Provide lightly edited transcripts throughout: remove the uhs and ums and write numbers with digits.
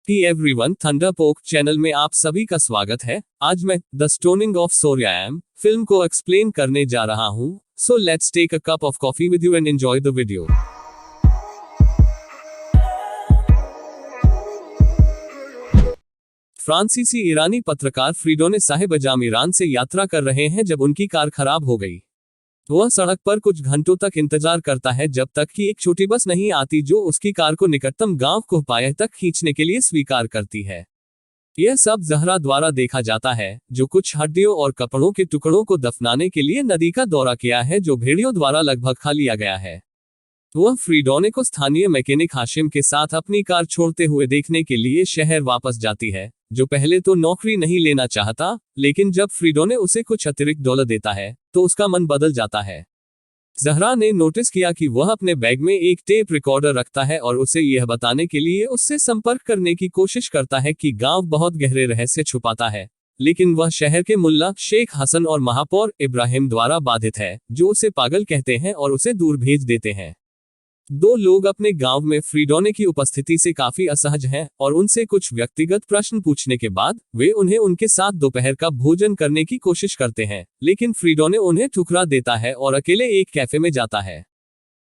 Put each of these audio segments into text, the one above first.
ही everyone, थंडरपोक channel में आप सभी का स्वागत है। आज मैं the stoning of Soraya M film को एक्सप्लेन करने जा रहा हूं। So let's take a cup of coffee with you and enjoy the video. फ्रांसीसी ईरानी पत्रकार फ्रीडोने साहिबजाम ईरान से यात्रा कर रहे हैं जब उनकी कार खराब हो गई। वह सड़क पर कुछ घंटों तक इंतजार करता है जब तक कि एक छोटी बस नहीं आती जो उसकी कार को निकटतम गांव कोहपाया तक खींचने के लिए स्वीकार करती है। यह सब जहरा द्वारा देखा जाता है, जो कुछ हड्डियों और कपड़ों के टुकड़ों को दफनाने के लिए नदी का दौरा किया है जो भेड़ियों द्वारा लगभग खा लिया गया है। वह फ्रीडोने को स्थानीय मैकेनिक हाशिम के साथ अपनी कार छोड़ते हुए देखने के लिए शहर वापस जाती है, जो पहले तो नौकरी नहीं लेना चाहता, लेकिन जब फ्रीडोने उसे कुछ अतिरिक्त डॉलर देता है तो उसका मन बदल जाता है। जहरा ने नोटिस किया कि वह अपने बैग में एक टेप रिकॉर्डर रखता है और उसे यह बताने के लिए उससे संपर्क करने की कोशिश करता है कि गांव बहुत गहरे रहस्य छुपाता है, लेकिन वह शहर के मुल्ला शेख हसन और महापौर इब्राहिम द्वारा बाधित है, जो उसे पागल कहते हैं और उसे दूर भेज देते हैं। दो लोग अपने गांव में फ्रीडोने की उपस्थिति से काफी असहज हैं और उनसे कुछ व्यक्तिगत प्रश्न पूछने के बाद वे उन्हें उनके साथ दोपहर का भोजन करने की कोशिश करते हैं, लेकिन फ्रीडोने उन्हें ठुकरा देता है और अकेले एक कैफे में जाता है।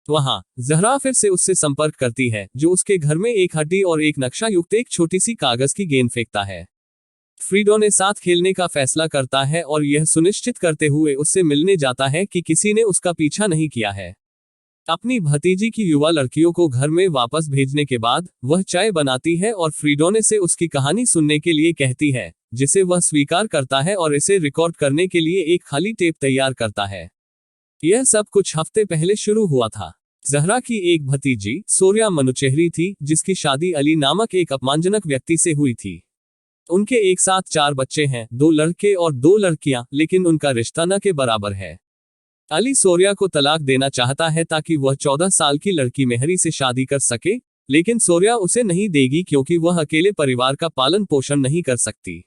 वहां जहरा फिर से उससे संपर्क करती है, जो उसके घर में एक हड्डी और एक नक्शा युक्त एक छोटी सी कागज की गेंद फेंकता है। फ्रीडोने साथ खेलने का फैसला करता है और यह सुनिश्चित करते हुए उससे मिलने जाता है कि किसी ने उसका पीछा नहीं किया है। अपनी भतीजी की युवा लड़कियों को घर में वापस भेजने के बाद वह चाय बनाती है और फ्रीडोने से उसकी कहानी सुनने के लिए कहती है, जिसे वह स्वीकार करता है और इसे रिकॉर्ड करने के लिए एक खाली टेप तैयार करता है। यह सब कुछ हफ्ते पहले शुरू हुआ था। जहरा की एक भतीजी सोर्या मनुचेहरी थी, जिसकी शादी अली नामक एक अपमानजनक व्यक्ति से हुई थी। उनके एक साथ 4 बच्चे हैं, 2 लड़के और 2 लड़कियां, लेकिन उनका रिश्ता न के बराबर है। अली सोर्या को तलाक देना चाहता है ताकि वह 14 साल की लड़की मेहरी से शादी कर सके, लेकिन सोर्या उसे नहीं देगी क्योंकि वह अकेले परिवार का पालन पोषण नहीं कर सकती।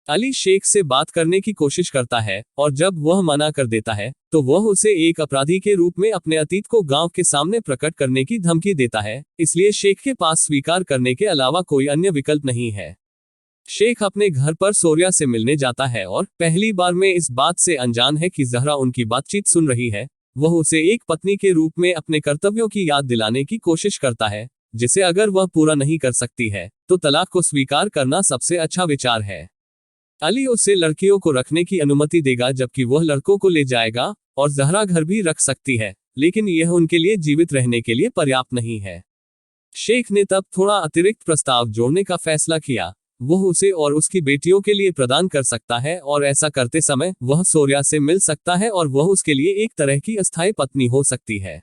अली शेख से बात करने की कोशिश करता है और जब वह मना कर देता है तो वह उसे एक अपराधी के रूप में अपने अतीत को गांव के सामने प्रकट करने की धमकी देता है, इसलिए शेख के पास स्वीकार करने के अलावा कोई अन्य विकल्प नहीं है। शेख अपने घर पर सोर्या से मिलने जाता है और पहली बार में इस बात से अनजान है कि जहरा उनकी बातचीत सुन रही है। वह उसे एक पत्नी के रूप में अपने कर्तव्यों की याद दिलाने की कोशिश करता है, जिसे अगर वह पूरा नहीं कर सकती है तो तलाक को स्वीकार करना सबसे अच्छा विचार है। अली उसे लड़कियों को रखने की अनुमति देगा जबकि वह लड़कों को ले जाएगा, और जहरा घर भी रख सकती है, लेकिन यह उनके लिए जीवित रहने के लिए पर्याप्त नहीं है। शेख ने तब थोड़ा अतिरिक्त प्रस्ताव जोड़ने का फैसला किया। वह उसे और उसकी बेटियों के लिए प्रदान कर सकता है और ऐसा करते समय वह सोर्या से मिल सकता है और वह उसके लिए एक तरह की अस्थायी पत्नी हो सकती है।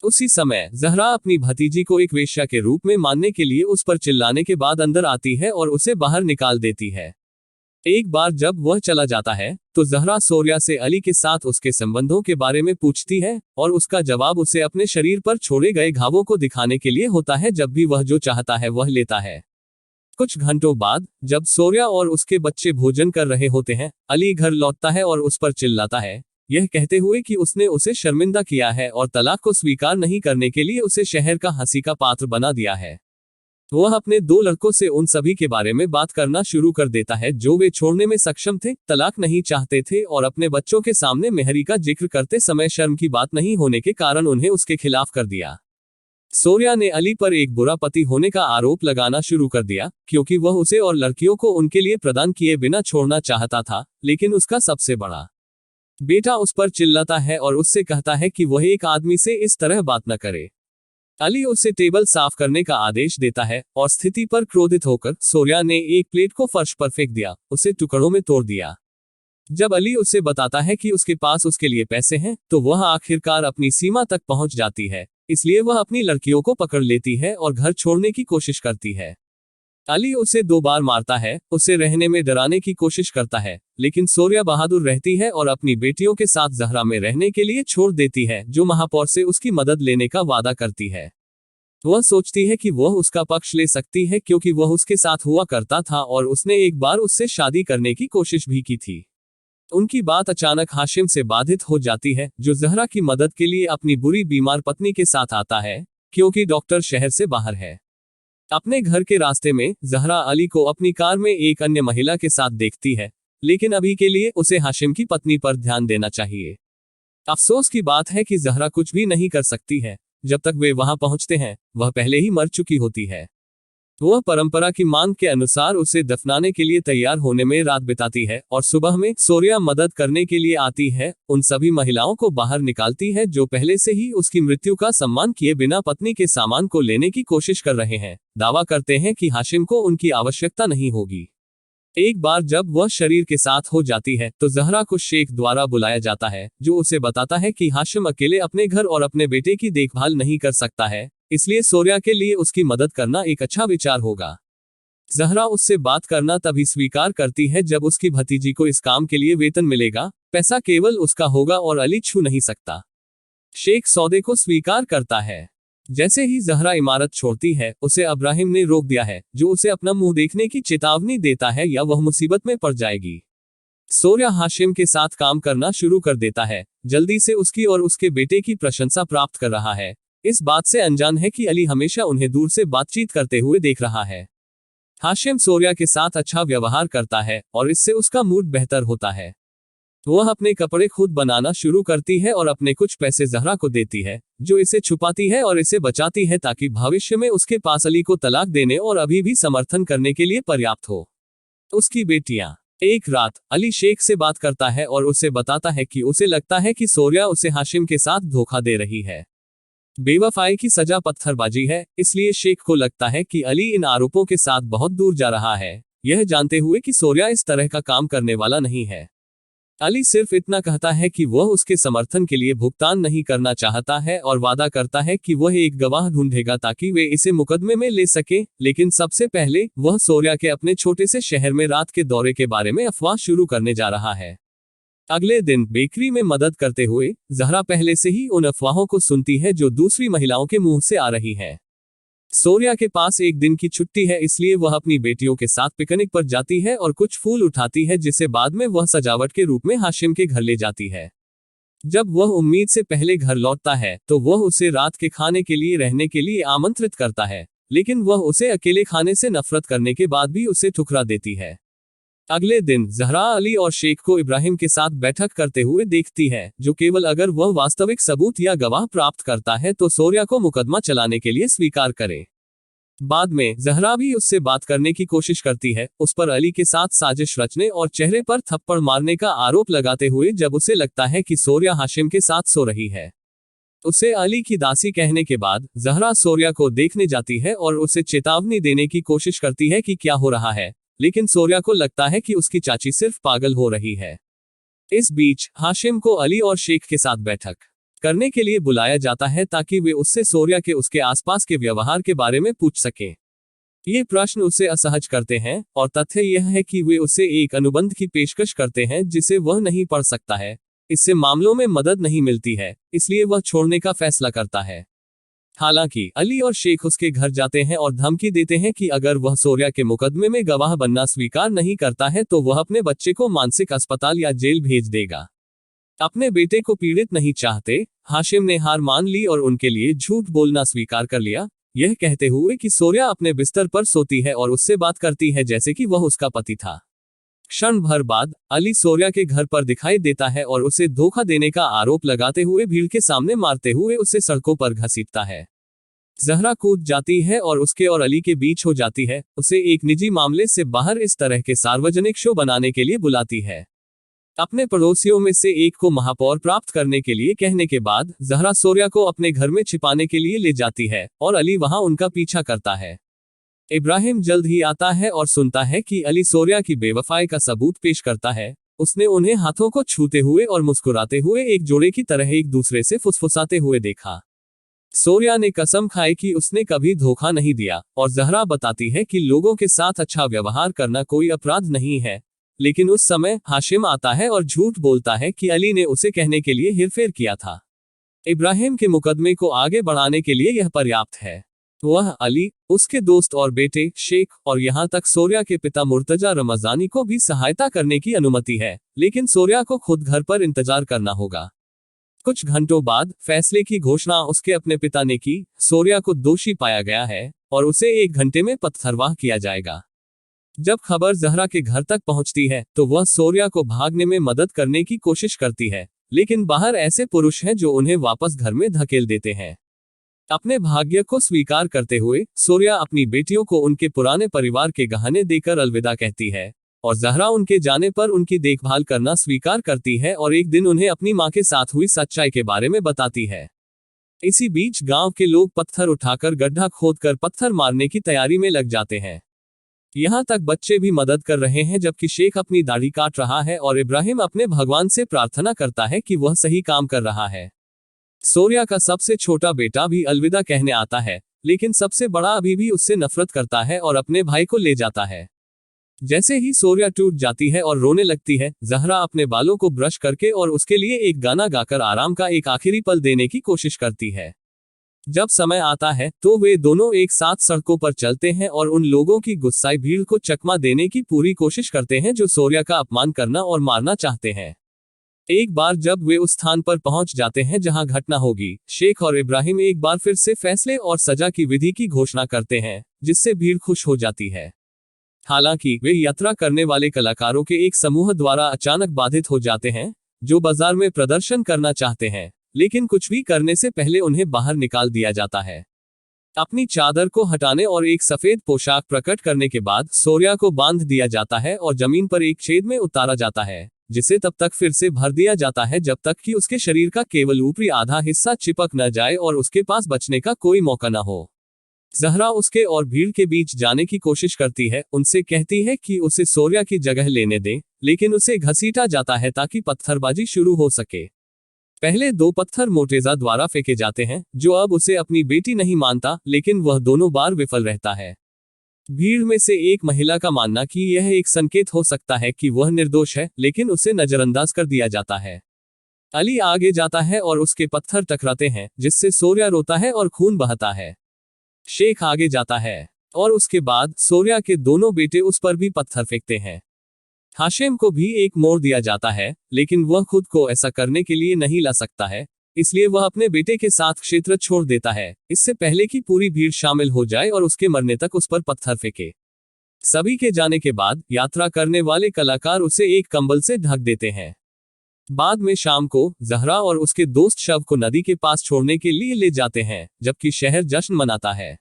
उसी समय जहरा अपनी भतीजी को एक वेश्या के रूप में मानने के लिए उस पर चिल्लाने के बाद अंदर आती है और उसे बाहर निकाल देती है। एक बार जब वह चला जाता है तो जहरा सोर्या से अली के साथ उसके संबंधों के बारे में पूछती है और उसका जवाब उसे अपने शरीर पर छोड़े गए घावों को दिखाने के लिए होता है। जब भी वह जो चाहता है वह लेता है। कुछ घंटों बाद जब सोर्या और उसके बच्चे भोजन कर रहे होते हैं, अली घर लौटता है और उस पर चिल्लाता है, यह कहते हुए कि उसने उसे शर्मिंदा किया है और तलाक को स्वीकार नहीं करने के लिए उसे शहर का हंसी का पात्र बना दिया है। वह अपने 2 लड़कों से उन सभी के बारे में बात करना शुरू कर देता है जो वे छोड़ने में सक्षम थे, तलाक नहीं चाहते थे और अपने बच्चों के सामने मेहरी का जिक्र करते समय शर्म की बात नहीं होने के कारण उन्हें उसके खिलाफ कर दिया। सोर्या ने अली पर एक बुरा पति होने का आरोप लगाना शुरू कर दिया, क्योंकि वह उसे और लड़कियों को उनके लिए प्रदान किए बिना छोड़ना चाहता था, लेकिन उसका सबसे बड़ा बेटा उस पर चिल्लाता है और उससे कहता है कि वह एक आदमी से इस तरह बात न करे। अली उसे टेबल साफ करने का आदेश देता है और स्थिति पर क्रोधित होकर सोर्या ने एक प्लेट को फर्श पर फेंक दिया, उसे टुकड़ों में तोड़ दिया। जब अली उसे बताता है कि उसके पास उसके लिए पैसे हैं तो वह आखिरकार अपनी सीमा तक पहुंच जाती है, इसलिए वह अपनी लड़कियों को पकड़ लेती है और घर छोड़ने की कोशिश करती है। अली उसे 2 बार मारता है, उसे रहने में डराने की कोशिश करता है, लेकिन सोर्या बहादुर रहती है और अपनी बेटियों के साथ जहरा में रहने के लिए छोड़ देती है, जो महापौर से उसकी मदद लेने का वादा करती है। वह सोचती है कि वह उसका पक्ष ले सकती है क्योंकि वह उसके साथ हुआ करता था और उसने एक बार उससे शादी करने की कोशिश भी की थी। उनकी बात अचानक हाशिम से बाधित हो जाती है, जो जहरा की मदद के लिए अपनी बुरी बीमार पत्नी के साथ आता है, क्योंकि डॉक्टर शहर से बाहर है। अपने घर के रास्ते में जहरा अली को अपनी कार में एक अन्य महिला के साथ देखती है, लेकिन अभी के लिए उसे हाशिम की पत्नी पर ध्यान देना चाहिए। अफसोस की बात है कि जहरा कुछ भी नहीं कर सकती है। जब तक वे वहां पहुंचते हैं, वह पहले ही मर चुकी होती है। वह परंपरा की मांग के अनुसार उसे दफनाने के लिए तैयार होने में रात बिताती है और सुबह में सोरिया मदद करने के लिए आती है, उन सभी महिलाओं को बाहर निकालती है जो पहले से ही उसकी मृत्यु का सम्मान किए बिना पत्नी के सामान को लेने की कोशिश कर रहे हैं। दावा करते हैं कि हाशिम को उनकी आवश्यकता नहीं होगी। एक बार जब वह शरीर के साथ हो जाती है तो जहरा को शेख द्वारा बुलाया जाता है, जो उसे बताता है कि हाशिम अकेले अपने घर और अपने बेटे की देखभाल नहीं कर सकता है, इसलिए सोरिया के लिए उसकी मदद करना एक अच्छा विचार होगा। जहरा उससे बात करना तभी स्वीकार करती है जब उसकी भतीजी को इस काम के लिए वेतन मिलेगा। पैसा केवल उसका होगा और अली छू नहीं सकता। शेख सौदे को स्वीकार करता है। जैसे ही जहरा इमारत छोड़ती है, उसे इब्राहिम ने रोक दिया है, जो उसे अपना मुंह देखने की चेतावनी देता है या वह मुसीबत में पड़ जाएगी। सोरिया हाशिम के साथ काम करना शुरू कर देता है, जल्दी से उसकी और उसके बेटे की प्रशंसा प्राप्त कर रहा है। इस बात से अनजान है कि अली हमेशा उन्हें दूर से बातचीत करते हुए देख रहा है। हाशिम सोरिया के साथ अच्छा व्यवहार करता है और इससे उसका मूड बेहतर होता है। वह अपने कपड़े खुद बनाना शुरू करती है और अपने कुछ पैसे जहरा को देती है, जो इसे छुपाती है और इसे बचाती है ताकि भविष्य में उसके पास अली को तलाक देने और अभी भी समर्थन करने के लिए पर्याप्त हो। उसकी बेटियां। एक रात अली शेख से बात करता है और उसे बताता है कि उसे लगता है कि सोरिया उसे हाशिम के साथ धोखा दे रही है। बेवफाई की सजा पत्थरबाजी है, इसलिए शेख को लगता है कि अली इन आरोपों के साथ बहुत दूर जा रहा है, यह जानते हुए कि सोरिया इस तरह का काम करने वाला नहीं है। अली सिर्फ इतना कहता है कि वह उसके समर्थन के लिए भुगतान नहीं करना चाहता है और वादा करता है कि वह एक गवाह ढूंढेगा ताकि वे इसे मुकदमे में ले सके, लेकिन सबसे पहले वह सोरिया के अपने छोटे से शहर में रात के दौरे के बारे में अफवाह शुरू करने जा रहा है। अगले दिन बेकरी में मदद करते हुए जहरा पहले से ही उन अफवाहों को सुनती है जो दूसरी महिलाओं के मुंह से आ रही है। सोरिया के पास एक दिन की छुट्टी है, इसलिए वह अपनी बेटियों के साथ पिकनिक पर जाती है और कुछ फूल उठाती है जिसे बाद में वह सजावट के रूप में हाशिम के घर ले जाती है। जब वह उम्मीद से पहले घर लौटता है तो वह उसे रात के खाने के लिए रहने के लिए आमंत्रित करता है, लेकिन वह उसे अकेले खाने से नफरत करने के बाद भी उसे ठुकरा देती है। अगले दिन जहरा अली और शेख को इब्राहिम के साथ बैठक करते हुए देखती है, जो केवल अगर वह वास्तविक सबूत या गवाह प्राप्त करता है तो सोरिया को मुकदमा चलाने के लिए स्वीकार करे। बाद में जहरा भी उससे बात करने की कोशिश करती है, उस पर अली के साथ साजिश रचने और चेहरे पर थप्पड़ मारने का आरोप लगाते हुए जब उसे लगता है कि सोरिया हाशिम के साथ सो रही है। उसे अली की दासी कहने के बाद जहरा सोरिया को देखने जाती है और उसे चेतावनी देने की कोशिश करती है कि क्या हो रहा है, लेकिन सोरिया को लगता है कि उसकी चाची सिर्फ पागल हो रही है। इस बीच हाशिम को अली और शेख के साथ बैठक करने के लिए बुलाया जाता है ताकि वे उससे सोरिया के उसके आसपास के व्यवहार के बारे में पूछ सकें। ये प्रश्न उसे असहज करते हैं और तथ्य यह है कि वे उसे एक अनुबंध की पेशकश करते हैं जिसे वह नहीं पढ़ सकता है। इससे मामलों में मदद नहीं मिलती है, इसलिए वह छोड़ने का फैसला करता है। हालांकि अली और शेख उसके घर जाते हैं और धमकी देते हैं कि अगर वह सोरिया के मुकदमे में गवाह बनना स्वीकार नहीं करता है तो वह अपने बच्चे को मानसिक अस्पताल या जेल भेज देगा। अपने बेटे को पीड़ित नहीं चाहते, हाशिम ने हार मान ली और उनके लिए झूठ बोलना स्वीकार कर लिया, यह कहते हुए कि सोरिया अपने बिस्तर पर सोती है और उससे बात करती है जैसे कि वह उसका पति था। क्षण भर बाद अली सोरिया के घर पर दिखाई देता है और उसे धोखा देने का आरोप लगाते हुए भीड़ के सामने मारते हुए उसे सड़कों पर घसीटता है। जहरा कूद जाती है और उसके और अली के बीच हो जाती है, उसे एक निजी मामले से बाहर इस तरह के सार्वजनिक शो बनाने के लिए बुलाती है। अपने पड़ोसियों में से एक को महापौर प्राप्त करने के लिए कहने के बाद जहरा सोरिया को अपने घर में छिपाने के लिए ले जाती है और अली वहां उनका पीछा करता है। इब्राहिम जल्द ही आता है और सुनता है कि अली सोरिया की बेवफाई का सबूत पेश करता है। उसने उन्हें हाथों को छूते हुए और मुस्कुराते हुए एक जोड़े की तरह एक दूसरे से फुसफुसाते हुए देखा। सोरिया ने कसम खाई कि उसने कभी धोखा नहीं दिया और जहरा बताती है कि लोगों के साथ अच्छा व्यवहार करना कोई अपराध नहीं है, लेकिन उस समय हाशिम आता है और झूठ बोलता है कि अली ने उसे कहने के लिए हेरफेर किया था। इब्राहिम के मुकदमे को आगे बढ़ाने के लिए यह पर्याप्त है। वह अली, उसके दोस्त और बेटे शेख और यहां तक सोरिया के पिता मुर्तजा रमजानी को भी सहायता करने की अनुमति है, लेकिन सोरिया को खुद घर पर इंतजार करना होगा। कुछ घंटों बाद फैसले की घोषणा उसके अपने पिता ने की। सोरिया को दोषी पाया गया है, और उसे 1 घंटे में पत्थरवाह किया जाएगा। जब खबर जहरा के घर तक पहुंचती है तो वह सोरिया को भागने में मदद करने की कोशिश करती है, लेकिन बाहर ऐसे पुरुष हैं जो उन्हें वापस घर में धकेल देते हैं। अपने भाग्य को स्वीकार करते हुए सोरिया अपनी बेटियों को उनके पुराने परिवार के गहने देकर अलविदा कहती है, और जहरा उनके जाने पर उनकी देखभाल करना स्वीकार करती है और एक दिन उन्हें अपनी मां के साथ हुई सच्चाई के बारे में बताती है। इसी बीच गांव के लोग पत्थर उठाकर गड्ढा खोदकर पत्थर मारने की तैयारी में लग जाते हैं। यहाँ तक बच्चे भी मदद कर रहे हैं, जबकि शेख अपनी दाढ़ी काट रहा है और इब्राहिम अपने भगवान से प्रार्थना करता है कि वह सही काम कर रहा है। सोरिया का सबसे छोटा बेटा भी अलविदा कहने आता है, लेकिन सबसे बड़ा अभी भी उससे नफरत करता है और अपने भाई को ले जाता है। जैसे ही सोरिया टूट जाती है और रोने लगती है, जहरा अपने बालों को ब्रश करके और उसके लिए एक गाना गाकर आराम का एक आखिरी पल देने की कोशिश करती है। जब समय आता है तो वे दोनों एक साथ सड़कों पर चलते हैं और उन लोगों की गुस्साई भीड़ को चकमा देने की पूरी कोशिश करते हैं जो सोरिया का अपमान करना और मारना चाहते हैं। एक बार जब वे उस स्थान पर पहुंच जाते हैं जहां घटना होगी, शेख और इब्राहिम एक बार फिर से फैसले और सजा की विधि की घोषणा करते हैं, जिससे भीड़ खुश हो जाती है। हालांकि वे यात्रा करने वाले कलाकारों के एक समूह द्वारा अचानक बाधित हो जाते हैं, जो बाजार में प्रदर्शन करना चाहते हैं, लेकिन कुछ भी करने से पहले उन्हें बाहर निकाल दिया जाता है। अपनी चादर को हटाने और एक सफेद पोशाक प्रकट करने के बाद सोरिया को बांध दिया जाता है और जमीन पर एक छेद में उतारा जाता है, जिसे तब तक फिर से भर दिया जाता है जब तक कि उसके शरीर का केवल ऊपरी आधा हिस्सा चिपक न जाए और उसके पास बचने का कोई मौका न हो। जहरा उसके और भीड़ के बीच जाने की कोशिश करती है, उनसे कहती है कि उसे सोरिया की जगह लेने दें, लेकिन उसे घसीटा जाता है ताकि पत्थरबाजी शुरू हो सके। पहले 2 पत्थर मोटेजा द्वारा फेंके जाते हैं, जो अब उसे अपनी बेटी नहीं मानता, लेकिन वह दोनों बार विफल रहता है। भीड़ में से एक महिला का मानना कि यह एक संकेत हो सकता है कि वह निर्दोष है, लेकिन उसे नजरअंदाज कर दिया जाता है। अली आगे जाता है और उसके पत्थर टकराते हैं, जिससे सोरिया रोता है और खून बहता है। शेख आगे जाता है और उसके बाद सोरिया के दोनों बेटे उस पर भी पत्थर फेंकते हैं। हाशिम को भी एक मोड़ दिया जाता है, लेकिन वह खुद को ऐसा करने के लिए नहीं ला सकता है, इसलिए वह अपने बेटे के साथ क्षेत्र छोड़ देता है, इससे पहले कि पूरी भीड़ शामिल हो जाए और उसके मरने तक उस पर पत्थर फेंके। सभी के जाने के बाद यात्रा करने वाले कलाकार उसे एक कंबल से ढक देते हैं। बाद में शाम को जहरा और उसके दोस्त शव को नदी के पास छोड़ने के लिए ले जाते हैं, जबकि शहर जश्न मनाता है।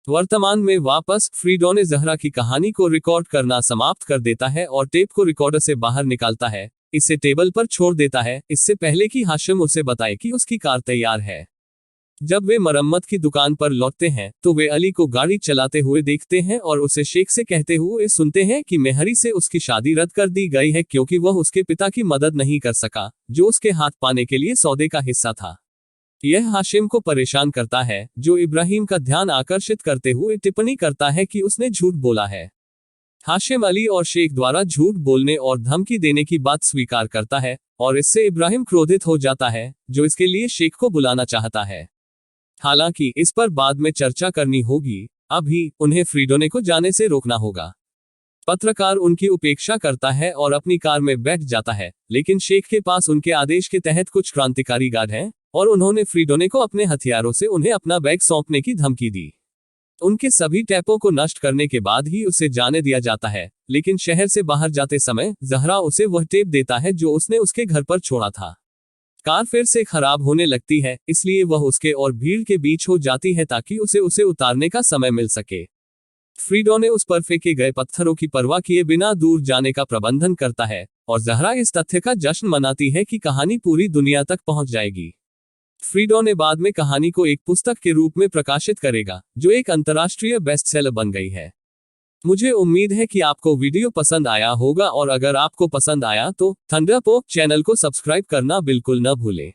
वर्तमान में वापस फ्रीडो ने जहरा की कहानी को रिकॉर्ड करना समाप्त कर देता है और टेप को रिकॉर्डर से बाहर निकालता है, इसे टेबल पर छोड़ देता है, इससे पहले कि हाशिम उसे बताए कि उसकी कार तैयार है। जब वे मरम्मत की दुकान पर लौटते हैं तो वे अली को गाड़ी चलाते हुए देखते हैं और उसे शेख से कहते हुए सुनते हैं कि मेहरी से उसकी शादी रद्द कर दी गई है क्योंकि वह उसके पिता की मदद नहीं कर सका, जो उसके हाथ पाने के लिए सौदे का हिस्सा था। यह हाशिम को परेशान करता है, जो इब्राहिम का ध्यान आकर्षित करते हुए टिप्पणी करता है कि उसने झूठ बोला है। हाशिम अली और शेख द्वारा झूठ बोलने और धमकी देने की बात स्वीकार करता है और इससे इब्राहिम क्रोधित हो जाता है, जो इसके लिए शेख को बुलाना चाहता है। हालांकि इस पर बाद में चर्चा करनी होगी, अभी उन्हें फ्रीडोने को जाने से रोकना होगा। पत्रकार उनकी उपेक्षा करता है और अपनी कार में बैठ जाता है, लेकिन शेख के पास उनके आदेश के तहत कुछ क्रांतिकारी गार्ड हैं और उन्होंने फ्रीडोने को अपने हथियारों से उन्हें अपना बैग सौंपने की धमकी दी। उनके सभी टैपों को नष्ट करने के बाद ही उसे जाने दिया जाता है, लेकिन शहर से बाहर जाते समय जहरा उसे वह टेप देता है जो उसने उसके घर पर छोड़ा था। कार फिर से खराब होने लगती है, इसलिए वह उसके और भीड़ के बीच हो जाती है ताकि उसे उतारने का समय मिल सके। फ्रीडो ने उस पर फेंके गए पत्थरों की परवाह किए बिना दूर जाने का प्रबंधन करता है और जहरा इस तथ्य का जश्न मनाती है कि कहानी पूरी दुनिया तक पहुंच जाएगी। फ्रीडो ने बाद में कहानी को एक पुस्तक के रूप में प्रकाशित करेगा, जो एक अंतर्राष्ट्रीय बेस्टसेलर बन गई है। मुझे उम्मीद है कि आपको वीडियो पसंद आया होगा और अगर आपको पसंद आया तो थंडरपोक चैनल को सब्सक्राइब करना बिल्कुल न भूलें।